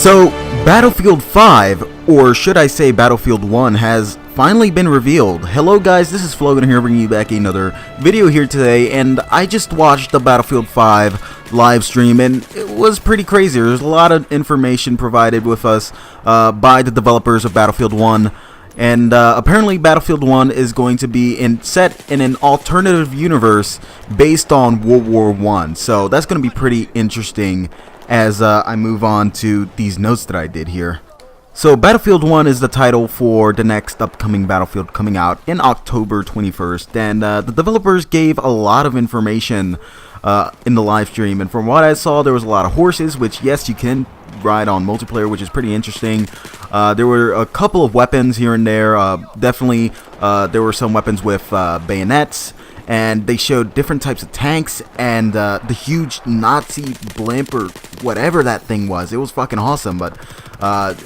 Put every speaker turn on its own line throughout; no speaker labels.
So, Battlefield 5, or should I say Battlefield 1, has finally been revealed. Hello guys, this is Flowgunner here, bringing you back another video here today, and I just watched the Battlefield 5 live stream, and it was pretty crazy. There's a lot of information provided with us by the developers of Battlefield 1, and apparently Battlefield 1 is going to be set in an alternative universe based on World War I. So that's going to be pretty interesting as I move on to these notes that I did here. So Battlefield 1 is the title for the next upcoming Battlefield coming out in October 21st, and the developers gave a lot of information in the live stream, and from what I saw, there was a lot of horses, which yes, you can ride on multiplayer, which is pretty interesting. There were a couple of weapons here and there. Definitely there were some weapons with bayonets, and they showed different types of tanks and the huge Nazi blimp or whatever that thing was. It was fucking awesome, but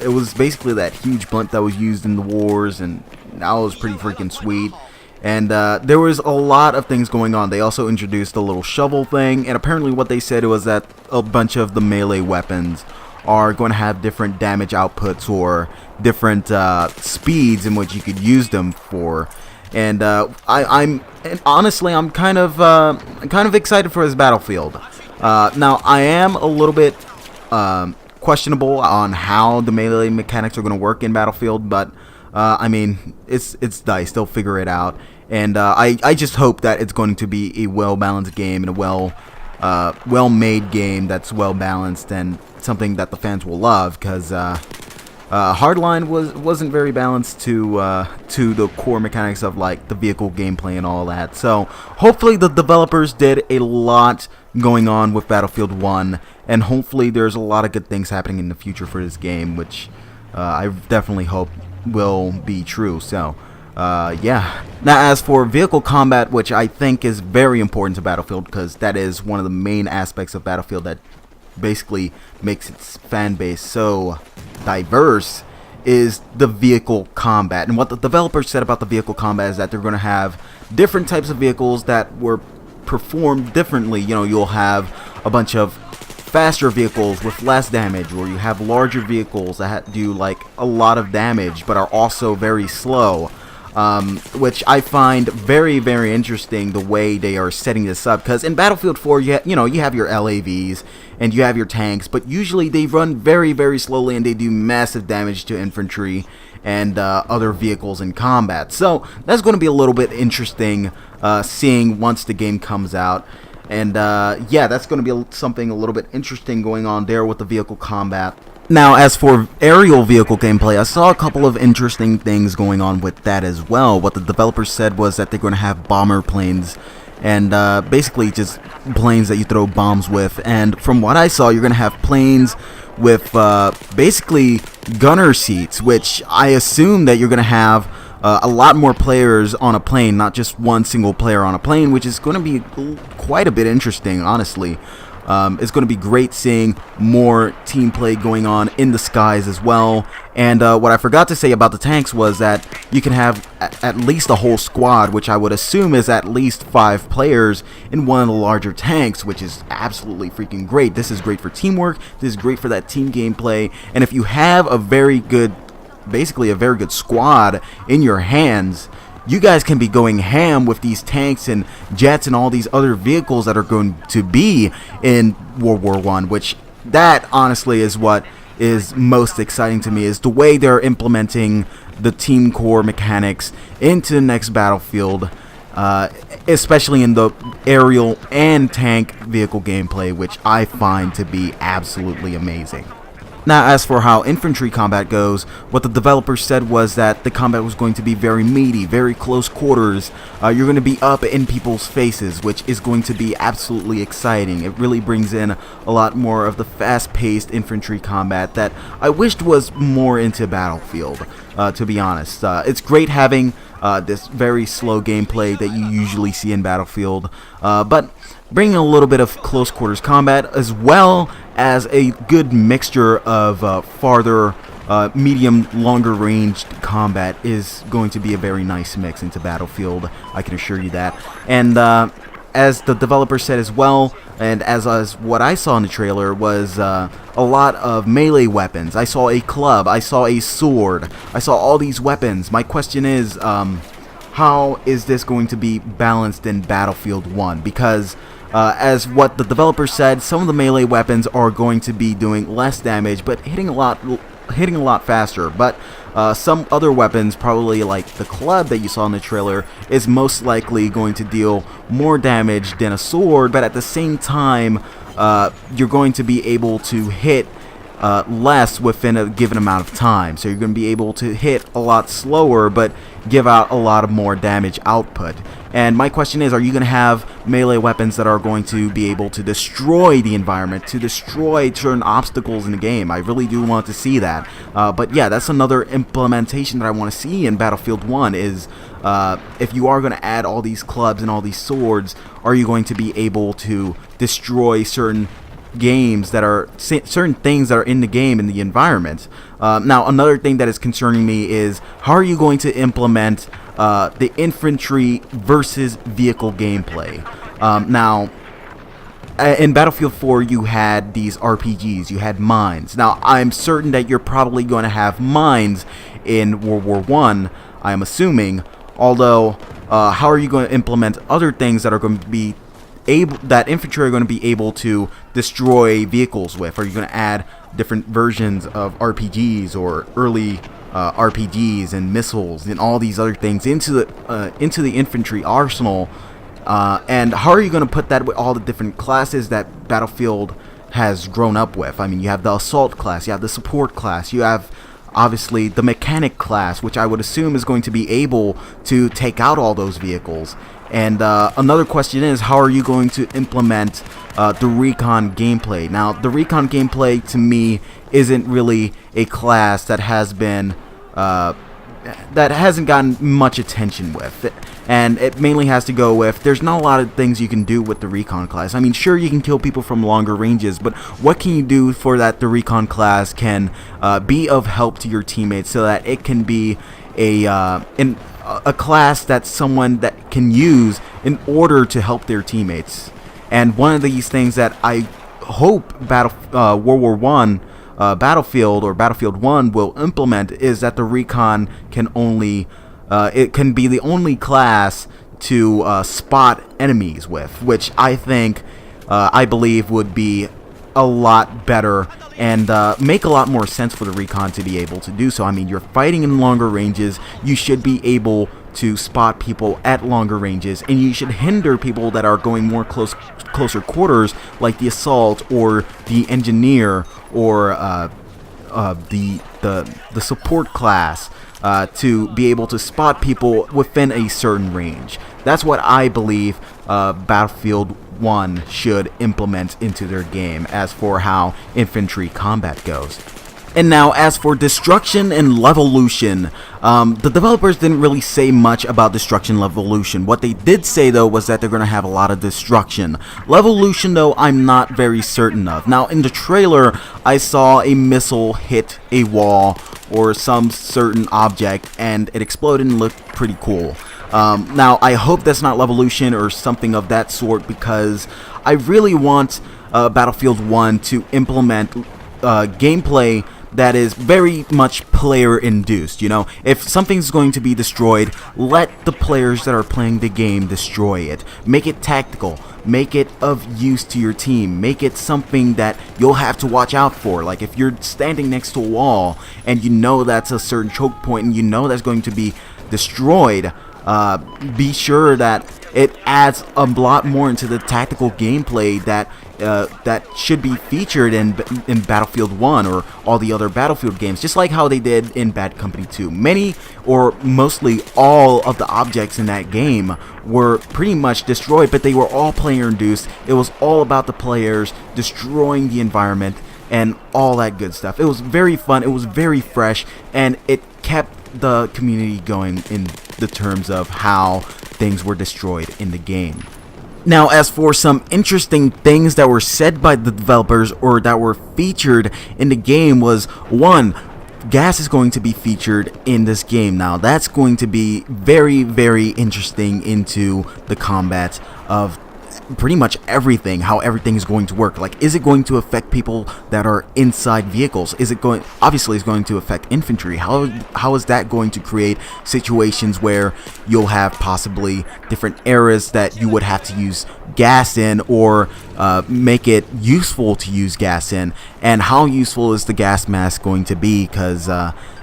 it was basically that huge blimp that was used in the wars, and that was pretty freaking sweet. And there was a lot of things going on. They also introduced a little shovel thing, and apparently what they said was that a bunch of the melee weapons are going to have different damage outputs or different speeds in which you could use them for. And honestly, I'm kind of excited for this Battlefield. Now, I am a little bit questionable on how the melee mechanics are going to work in Battlefield, but I mean, it's DICE. They'll figure it out, and I just hope that it's going to be a well-balanced game and a well-made game that's well-balanced and something that the fans will love, because Hardline wasn't very balanced to the core mechanics of like the vehicle gameplay and all that. So hopefully the developers did a lot going on with Battlefield 1, and hopefully there's a lot of good things happening in the future for this game, which I definitely hope will be true. So yeah. Now, as for vehicle combat, which I think is very important to Battlefield, because that is one of the main aspects of Battlefield that basically makes its fan base so diverse, is the vehicle combat. And what the developers said about the vehicle combat is that they're going to have different types of vehicles that were performed differently. You know, you'll have a bunch of faster vehicles with less damage, or you have larger vehicles that do like a lot of damage but are also very slow, which I find very, very interesting, the way they are setting this up. Because in Battlefield 4, you have your LAVs and you have your tanks, but usually they run very, very slowly and they do massive damage to infantry and other vehicles in combat. So that's going to be a little bit interesting seeing once the game comes out. And yeah, that's going to be something a little bit interesting going on there with the vehicle combat. Now, as for aerial vehicle gameplay, I saw a couple of interesting things going on with that as well. What the developers said was that they're going to have bomber planes, and basically just planes that you throw bombs with. And from what I saw, you're going to have planes with basically gunner seats, which I assume that you're going to have a lot more players on a plane, not just one single player on a plane, which is going to be quite a bit interesting, honestly. It's going to be great seeing more team play going on in the skies as well. And what I forgot to say about the tanks was that you can have at least a whole squad, which I would assume is at least 5 players in one of the larger tanks, which is absolutely freaking great. This is great for teamwork. This is great for that team gameplay. And if you have a very good, basically a very good squad in your hands, you guys can be going ham with these tanks and jets and all these other vehicles that are going to be in World War I, which that honestly is what is most exciting to me, is the way they're implementing the team core mechanics into the next Battlefield, especially in the aerial and tank vehicle gameplay, which I find to be absolutely amazing. Now, as for how infantry combat goes, what the developers said was that the combat was going to be very meaty, very close quarters. You're going to be up in people's faces, which is going to be absolutely exciting. It really brings in a lot more of the fast-paced infantry combat that I wished was more into Battlefield, to be honest. It's great having this very slow gameplay that you usually see in Battlefield, but bringing a little bit of close quarters combat, as well as a good mixture of farther, medium, longer ranged combat, is going to be a very nice mix into Battlefield. I can assure you that. And as the developer said as well, and as what I saw in the trailer, was a lot of melee weapons. I saw a club, I saw a sword, I saw all these weapons. My question is, how is this going to be balanced in Battlefield 1? Because as what the developer said, some of the melee weapons are going to be doing less damage, but hitting a lot faster. But some other weapons, probably like the club that you saw in the trailer, is most likely going to deal more damage than a sword, but at the same time, you're going to be able to hit less within a given amount of time. So you're going to be able to hit a lot slower, but give out a lot of more damage output. And my question is, are you going to have melee weapons that are going to be able to destroy the environment, to destroy certain obstacles in the game? I really do want to see that. But yeah, that's another implementation that I want to see in Battlefield 1 is if you are going to add all these clubs and all these swords, are you going to be able to destroy certain games that are certain things that are in the game, in the environment? Now, another thing that is concerning me is, how are you going to implement the infantry versus vehicle gameplay? Now, in Battlefield 4, you had these RPGs, you had mines. Now, I'm certain that you're probably going to have mines in World War 1, I'm assuming, although how are you going to implement other things that are going to be that infantry are going to be able to destroy vehicles with? Are you going to add different versions of RPGs or early RPGs and missiles and all these other things into the infantry arsenal? And how are you going to put that with all the different classes that Battlefield has grown up with? I mean, you have the assault class, you have the support class, you have obviously the mechanic class, which I would assume is going to be able to take out all those vehicles. And another question is, how are you going to implement the Recon gameplay? Now, the Recon gameplay to me isn't really a class that has been that hasn't gotten much attention with, and it mainly has to go with, there's not a lot of things you can do with the Recon class. I mean, sure, you can kill people from longer ranges, but what can you do for that the Recon class can be of help to your teammates, so that it can be a class that someone that can use in order to help their teammates? And one of these things that I hope World War 1 Battlefield or Battlefield 1 will implement is that the Recon can only it can be the only class to spot enemies with, which I think I believe would be a lot better and make a lot more sense for the Recon to be able to do so. I mean, you're fighting in longer ranges, you should be able to spot people at longer ranges, and you should hinder people that are going more closer quarters, like the assault or the engineer or the support class, to be able to spot people within a certain range. That's what I believe Battlefield 1 should implement into their game as for how infantry combat goes. And now, as for destruction and levolution, the developers didn't really say much about destruction and levolution. What they did say, though, was that they're going to have a lot of destruction. Levolution, though, I'm not very certain of. Now, in the trailer, I saw a missile hit a wall or some certain object, and it exploded and looked pretty cool. Now, I hope that's not levolution or something of that sort, because I really want Battlefield 1 to implement gameplay that is very much player induced. You know, if something's going to be destroyed, let the players that are playing the game destroy it. Make it tactical, make it of use to your team, make it something that you'll have to watch out for. Like if you're standing next to a wall and you know that's a certain choke point and you know that's going to be destroyed, be sure that it adds a lot more into the tactical gameplay that that should be featured in Battlefield 1 or all the other Battlefield games, just like how they did in Bad Company 2. Many or mostly all of the objects in that game were pretty much destroyed, but they were all player induced. It was all about the players destroying the environment and all that good stuff. It was very fun, it was very fresh, and it kept the community going in the terms of how things were destroyed in the game. Now, as for some interesting things that were said by the developers or that were featured in the game was, one, gas is going to be featured in this game. Now, that's going to be very, very interesting into the combat of pretty much everything, how everything is going to work. Like, is it going to affect people that are inside vehicles? Is it going, obviously it's going to affect infantry. How is that going to create situations where you'll have possibly different eras that you would have to use gas in, or make it useful to use gas in? And how useful is the gas mask going to be? Because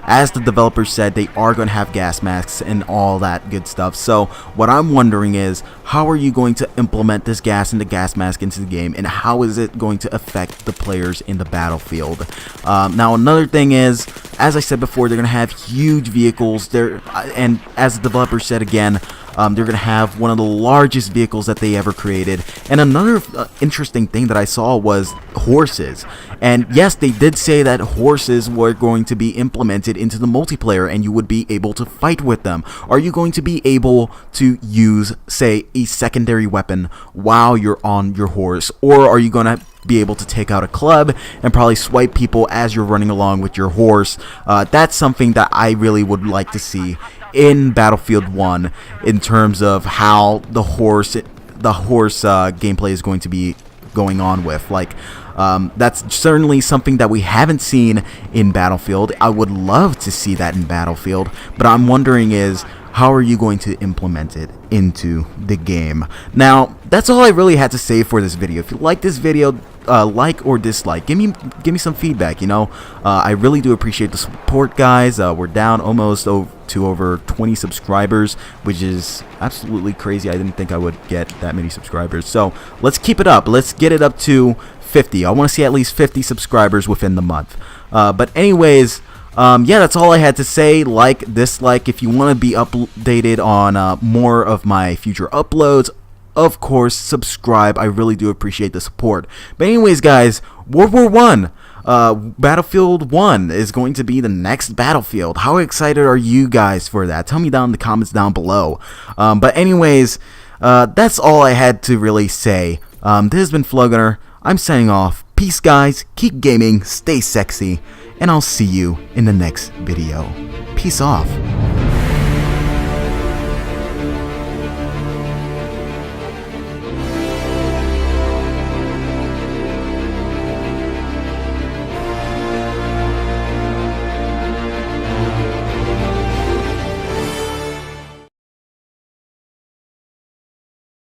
as the developers said, they are going to have gas masks and all that good stuff. So what I'm wondering is, how are you going to implement this gas and the gas mask into the game, and how is it going to affect the players in the battlefield? Now another thing is, as I said before, they're going to have huge vehicles there, and as the developers said again, they're going to have one of the largest vehicles that they ever created. And another interesting thing that I saw was horses. And yes, they did say that horses were going to be implemented into the multiplayer and you would be able to fight with them. Are you going to be able to use, say, a secondary weapon while you're on your horse? Or are you going to be able to take out a club and probably swipe people as you're running along with your horse? That's something that I really would like to see in Battlefield 1 in terms of how the horse gameplay is going to be going on with. Like, that's certainly something that we haven't seen in Battlefield. I would love to see that in Battlefield, but I'm wondering is, how are you going to implement it into the game? Now, that's all I really had to say for this video. If you like this video, like or dislike, give me some feedback. You know, I really do appreciate the support, guys. We're down almost to over 20 subscribers, which is absolutely crazy. I didn't think I would get that many subscribers. So let's keep it up. Let's get it up to 50. I want to see at least 50 subscribers within the month. But anyways, yeah, that's all I had to say. Like, dislike, if you want to be updated on more of my future uploads. Of course, subscribe. I really do appreciate the support. But anyways, guys, World War I, Battlefield 1 is going to be the next Battlefield. How excited are you guys for that? Tell me down in the comments down below. But anyways, that's all I had to really say. This has been Flowgunner. I'm signing off. Peace, guys. Keep gaming. Stay sexy. And I'll see you in the next video. Peace off.